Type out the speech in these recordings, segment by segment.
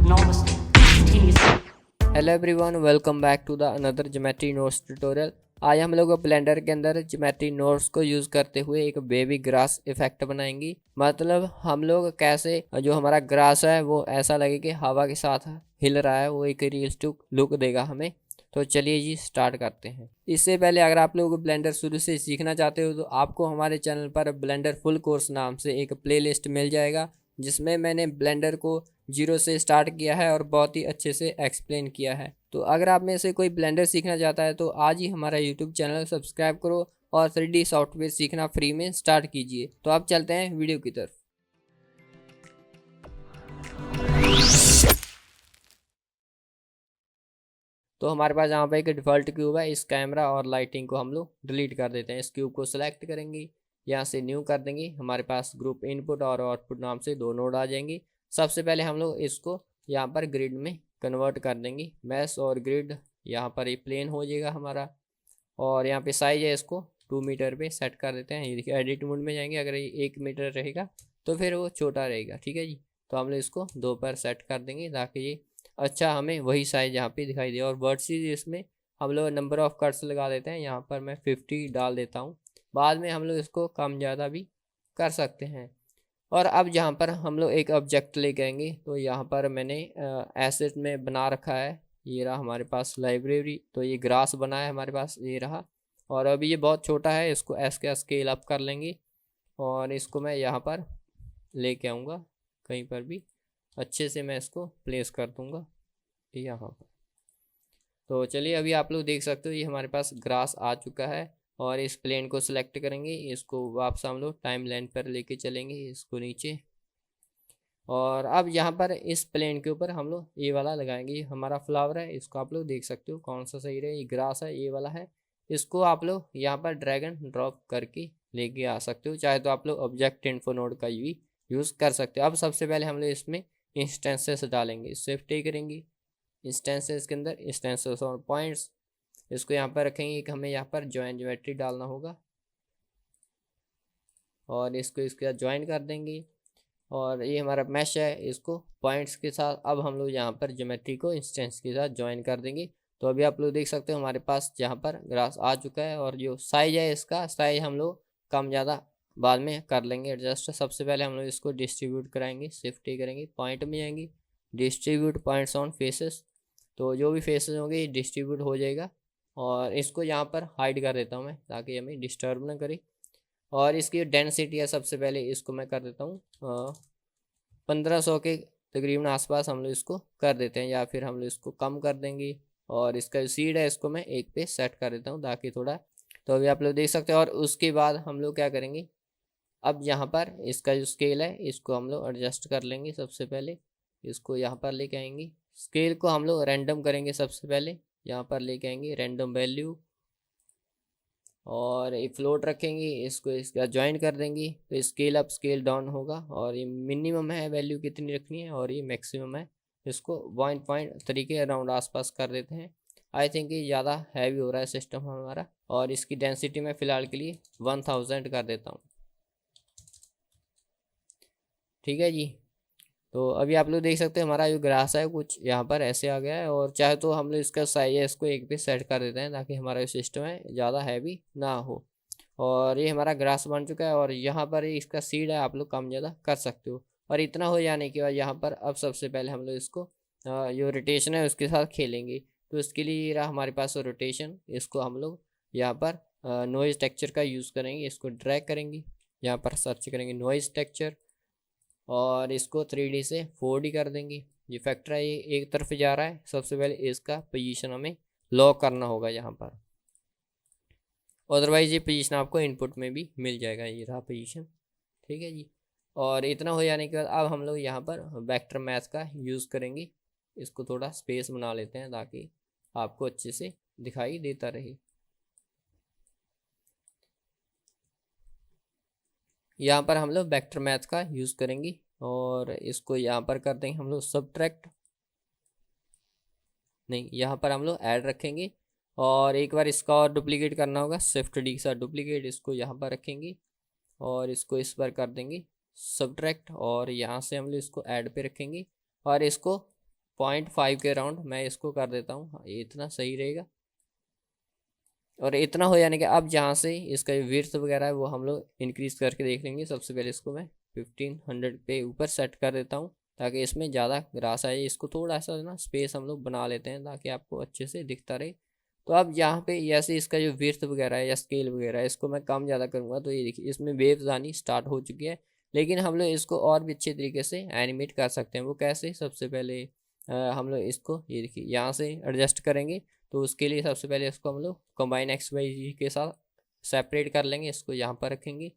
enormously. Continuously. Hello everyone, welcome back to the another geometry notes tutorial. आज हम लोग blender के अंदर ज्योमेट्री नोट्स को यूज़ करते हुए एक बेबी ग्रास इफेक्ट बनाएंगे। मतलब हम लोग कैसे जो हमारा ग्रास है वो ऐसा लगे कि हवा के साथ हिल रहा है, वो एक रियलिस्टिक लुक देगा हमें। तो चलिए जी स्टार्ट करते हैं। इससे पहले अगर आप लोग ब्लेंडर शुरू से सीखना चाहते हो तो आपको हमारे चैनल पर ब्लेंडर फुल कोर्स नाम से एक प्लेलिस्ट मिल जाएगा, जिसमें मैंने ब्लेंडर को जीरो से स्टार्ट किया है और बहुत ही अच्छे से एक्सप्लेन किया है। तो अगर आप में से कोई ब्लेंडर सीखना चाहता है तो आज ही हमारा यूट्यूब चैनल सब्सक्राइब करो और 3D सॉफ्टवेयर सीखना फ्री में स्टार्ट कीजिए। तो आप चलते हैं वीडियो की तरफ। तो हमारे पास यहाँ पे एक डिफ़ॉल्ट क्यूब है। इस कैमरा और लाइटिंग को हम लोग डिलीट कर देते हैं। इस क्यूब को सिलेक्ट करेंगे, यहाँ से न्यू कर देंगे। हमारे पास ग्रुप इनपुट और आउटपुट नाम से दो नोड आ जाएंगे। सबसे पहले हम लोग इसको यहाँ पर ग्रिड में कन्वर्ट कर देंगे। मैश और ग्रिड यहाँ पर ये प्लेन हो जाएगा हमारा। और यहाँ पे साइज है, इसको 2 मीटर पे सेट कर देते हैं। ये देखिए एडिट मोड में जाएंगे, अगर ये 1 मीटर रहेगा तो फिर वो छोटा रहेगा, ठीक है जी। तो हम लोग इसको 2 पर सेट कर देंगे ताकि ये अच्छा हमें वही साइज यहाँ पे दिखाई दे। और वर्टिसेस इसमें हम लोग नंबर ऑफ कट्स लगा देते हैं। यहाँ पर मैं 50 डाल देता हूँ। बाद में हम लोग इसको कम ज़्यादा भी कर सकते हैं। और अब यहाँ पर हम लोग एक ऑब्जेक्ट लेके आएंगे। तो यहाँ पर मैंने एसेट में बना रखा है, ये रहा हमारे पास लाइब्रेरी। तो ये ग्रास बना है हमारे पास, ये रहा। और अभी ये बहुत छोटा है, इसको एस के स्केल अप कर लेंगे और इसको मैं यहाँ पर लेके आऊँगा। कहीं पर भी अच्छे से मैं इसको प्लेस कर दूँगा यहाँ पर। तो चलिए अभी आप लोग देख सकते हो ये हमारे पास ग्रास आ चुका है। और इस प्लेन को सिलेक्ट करेंगे, इसको वापस हम लोग टाइम लाइन पर लेके चलेंगे, इसको नीचे। और अब यहाँ पर इस प्लेन के ऊपर हम लोग ये वाला लगाएंगे। ये हमारा फ्लावर है, इसको आप लोग देख सकते हो कौन सा सही रहे। ये ग्रास है, ये वाला है। इसको आप लोग यहाँ पर ड्रैग एंड ड्रॉप करके लेके आ सकते हो, चाहे तो आप लोग ऑब्जेक्ट इन्फो नोड का भी यूज़ कर सकते हो। अब सबसे पहले हम लोग इसमें इंस्टेंसेस डालेंगे। स्विफ्ट करेंगे इंस्टेंसेस के अंदर, इंस्टेंसेस और पॉइंट्स, इसको यहाँ पर रखेंगे। एक हमें यहाँ पर ज्वाइन ज्योमेट्री डालना होगा और इसको इसके साथ ज्वाइन कर देंगे। और ये हमारा मैश है, इसको पॉइंट्स के साथ अब हम लोग यहाँ पर ज्योमेट्री को इंस्टेंस के साथ ज्वाइन कर देंगे। तो अभी आप लोग देख सकते हो हमारे पास यहाँ पर ग्रास आ चुका है। और जो साइज है, इसका साइज हम लोग कम ज़्यादा बाद में कर लेंगे एडजस्ट। सबसे पहले हम लोग इसको डिस्ट्रीब्यूट कराएंगे। शिफ्ट करेंगे, पॉइंट में जाएंगे, डिस्ट्रीब्यूट पॉइंट्स ऑन फेसेस। तो जो भी फेसेस होंगे ये डिस्ट्रीब्यूट हो जाएगा। और इसको यहाँ पर हाइड कर देता हूँ मैं, ताकि हमें डिस्टर्ब ना करे। और इसकी डेंसिटी है, सबसे पहले इसको मैं कर देता हूँ 1500 के तकरीबन आसपास हम लोग इसको कर देते हैं, या फिर हम लोग इसको कम कर देंगे। और इसका जो सीड है, इसको मैं 1 पे सेट कर देता हूँ ताकि थोड़ा। तो अभी आप लोग देख सकते हैं। और उसके बाद हम लोग क्या करेंगे, अब यहाँ पर इसका जो स्केल है, इसको हम लोग एडजस्ट कर लेंगे। सबसे पहले इसको यहाँ पर लेके आएंगे। स्केल को हम लोग रैंडम करेंगे। सबसे पहले यहाँ पर लेके आएंगे रैंडम वैल्यू और ये फ्लोट रखेंगे, इसको इसका ज्वाइन कर देंगे। तो स्केल अप स्केल डाउन होगा। और ये मिनिमम है, वैल्यू कितनी रखनी है, और ये मैक्सिमम है। इसको 1.3 के अराउंड आसपास कर देते हैं। आई थिंक ये ज़्यादा हैवी हो रहा है सिस्टम हमारा। और इसकी डेंसिटी मैं फ़िलहाल के लिए 1000 कर देता हूँ, ठीक है जी। तो अभी आप लोग देख सकते हैं हमारा जो ग्रास है कुछ यहाँ पर ऐसे आ गया है। और चाहे तो हम लोग इसका साइज है, इसको 1 पे सेट कर देते हैं ताकि हमारा जो सिस्टम है ज़्यादा हैवी ना हो। और ये हमारा ग्रास बन चुका है। और यहाँ पर इसका सीड है, आप लोग कम ज़्यादा कर सकते हो। और इतना हो जाने के बाद यहाँ पर अब सबसे पहले हम लोग इसको जो रोटेशन है उसके साथ खेलेंगे। तो इसके लिए ये रहा हमारे पास रोटेशन। इसको हम लोग यहाँ पर नॉइज़ टेक्सचर का यूज़ करेंगे। इसको ड्रैग करेंगे, यहाँ पर सर्च करेंगे नॉइज़ टेक्सचर और इसको 3D से 4D कर देंगे। ये फैक्टर है, ये एक तरफ जा रहा है। सबसे पहले इसका पोजीशन हमें लॉक करना होगा यहाँ पर, अदरवाइज ये पोजीशन आपको इनपुट में भी मिल जाएगा। ये रहा पोजीशन, ठीक है जी। और इतना हो जाने के बाद अब हम लोग यहाँ पर वेक्टर मैथ का यूज़ करेंगे। इसको थोड़ा स्पेस बना लेते हैं ताकि आपको अच्छे से दिखाई देता रहे। यहाँ पर हम लोग वेक्टर मैथ का यूज़ करेंगे और इसको यहाँ पर कर देंगे हम लोग सब्ट्रैक्ट। नहीं, यहाँ पर हम लोग ऐड रखेंगे। और एक बार इसका और डुप्लीकेट करना होगा, शिफ्ट डी के साथ डुप्लीकेट। इसको यहाँ पर रखेंगे और इसको इस पर कर देंगे सब्ट्रैक्ट। और यहाँ से हम लोग इसको ऐड पे रखेंगे और इसको 0.5 के अराउंड मैं इसको कर देता हूँ, ये इतना सही रहेगा। और इतना हो जाने के अब जहाँ से इसका विड्थ वगैरह है वो हम लोग इंक्रीज़ करके देख लेंगे। सबसे पहले इसको मैं 1500 पे ऊपर सेट कर देता हूँ ताकि इसमें ज़्यादा ग्रास आए। इसको थोड़ा सा ना स्पेस हम लोग बना लेते हैं ताकि आपको अच्छे से दिखता रहे। तो अब यहाँ पे जैसे इसका जो विड्थ वगैरह है या स्केल वगैरह है इसको मैं कम ज़्यादा करूँगा तो ये देखिए इसमें वेव्स आनी स्टार्ट हो चुकी है। लेकिन हम लोग इसको और भी अच्छे तरीके से एनिमेट कर सकते हैं। वो कैसे? सबसे पहले हम लोग इसको ये देखिए यहाँ से एडजस्ट करेंगे। तो उसके लिए सबसे पहले इसको हम लोग कंबाइन एक्स वाई जी के साथ सेपरेट कर लेंगे, इसको यहाँ पर रखेंगे।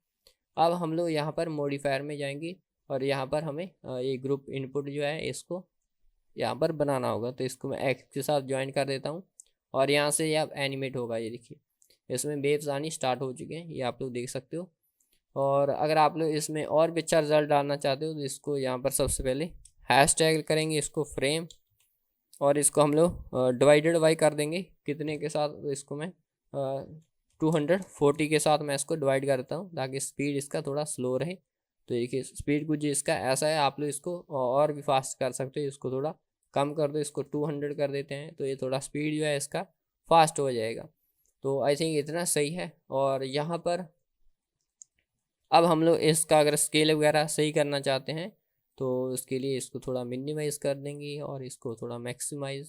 अब हम लोग यहाँ पर मॉडिफायर में जाएंगे और यहाँ पर हमें ये ग्रुप इनपुट जो है इसको यहाँ पर बनाना होगा। तो इसको मैं एक्स के साथ ज्वाइन कर देता हूँ और यहाँ से ये अब एनिमेट होगा। ये देखिए इसमें वेव्स आनी स्टार्ट हो चुके हैं, ये आप लोग देख सकते हो। और अगर आप लोग इसमें और भी अच्छा रिजल्ट डालना चाहते हो तो इसको यहाँ पर सबसे पहले हैश टैग करेंगे इसको फ्रेम, और इसको हम लोग डिवाइडेड बाई कर देंगे कितने के साथ? तो इसको मैं 240 के साथ मैं इसको डिवाइड करता हूँ ताकि स्पीड इसका थोड़ा स्लो रहे। तो देखिए स्पीड कुछ इसका ऐसा है, आप लोग इसको और भी फास्ट कर सकते हो। इसको थोड़ा कम कर दो, इसको 200 कर देते हैं तो ये थोड़ा स्पीड जो है इसका फास्ट हो जाएगा। तो आई थिंक इतना सही है। और यहाँ पर अब हम लोग इसका अगर स्केल वगैरह सही करना चाहते हैं तो उसके लिए इसको थोड़ा मिनिमाइज़ कर देंगे और इसको थोड़ा मैक्सिमाइज़।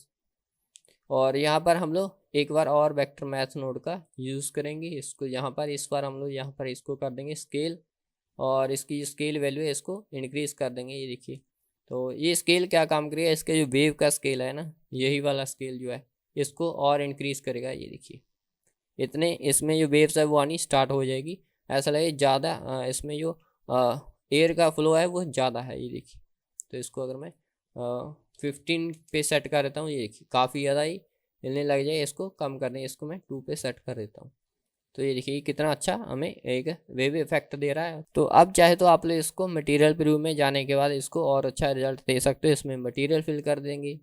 और यहाँ पर हम लोग एक बार और वेक्टर मैथ नोड का यूज़ करेंगे। इसको यहाँ पर इस बार हम लोग यहाँ पर इसको कर देंगे स्केल, और इसकी स्केल वैल्यू है इसको इंक्रीज़ कर देंगे। ये देखिए तो ये स्केल क्या काम करेगा? इसका जो वेव का स्केल है ना, यही वाला स्केल जो है इसको और इंक्रीज़ करेगा। ये देखिए इतने इसमें जो वेव्स है वो आनी स्टार्ट हो जाएगी। ऐसा लगे ज़्यादा इसमें जो एयर का फ्लो है वो ज़्यादा है। ये देखिए तो इसको अगर मैं 15 पे सेट कर देता हूँ, ये देखिए काफ़ी ज़्यादा ही हिलने लग जाए। इसको कम करने, इसको मैं 2 पे सेट कर देता हूँ। तो ये देखिए कितना अच्छा हमें एक वेव इफेक्ट दे रहा है। तो अब चाहे तो आप लोग इसको मटेरियल प्रीव्यू में जाने के बाद इसको और अच्छा रिजल्ट दे सकते हो। इसमें मटेरियल फिल कर देंगे।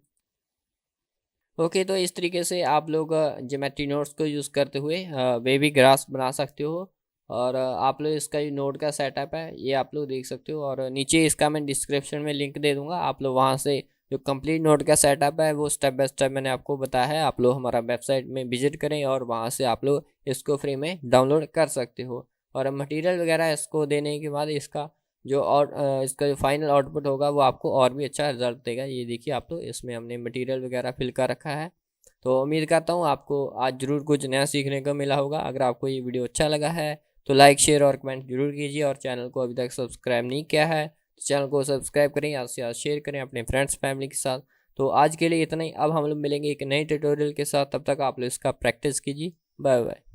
ओके, तो इस तरीके से आप लोग ज्योमेट्री नोड्स को यूज़ करते हुए बेबी ग्रास बना सकते हो। और आप लोग इसका जो नोड का सेटअप है ये आप लोग देख सकते हो, और नीचे इसका मैं डिस्क्रिप्शन में लिंक दे दूंगा। आप लोग वहाँ से जो कंप्लीट नोड का सेटअप है वो स्टेप बाय स्टेप मैंने आपको बताया है। आप लोग हमारा वेबसाइट में विजिट करें और वहाँ से आप लोग इसको फ्री में डाउनलोड कर सकते हो। और मटेरियल वगैरह इसको देने के बाद इसका जो और इसका जो फाइनल आउटपुट होगा वो आपको और भी अच्छा रिजल्ट देगा। ये देखिए आप तो इसमें हमने मटेरियल वगैरह फिल कर रखा है। तो उम्मीद करता हूँ आपको आज ज़रूर कुछ नया सीखने को मिला होगा। अगर आपको ये वीडियो अच्छा लगा है तो लाइक शेयर और कमेंट जरूर कीजिए, और चैनल को अभी तक सब्सक्राइब नहीं किया है तो चैनल को सब्सक्राइब करें, ज़्यादा से ज़्यादा शेयर करें अपने फ्रेंड्स फैमिली के साथ। तो आज के लिए इतना ही। अब हम लोग मिलेंगे एक नए ट्यूटोरियल के साथ, तब तक आप लोग इसका प्रैक्टिस कीजिए। Bye bye.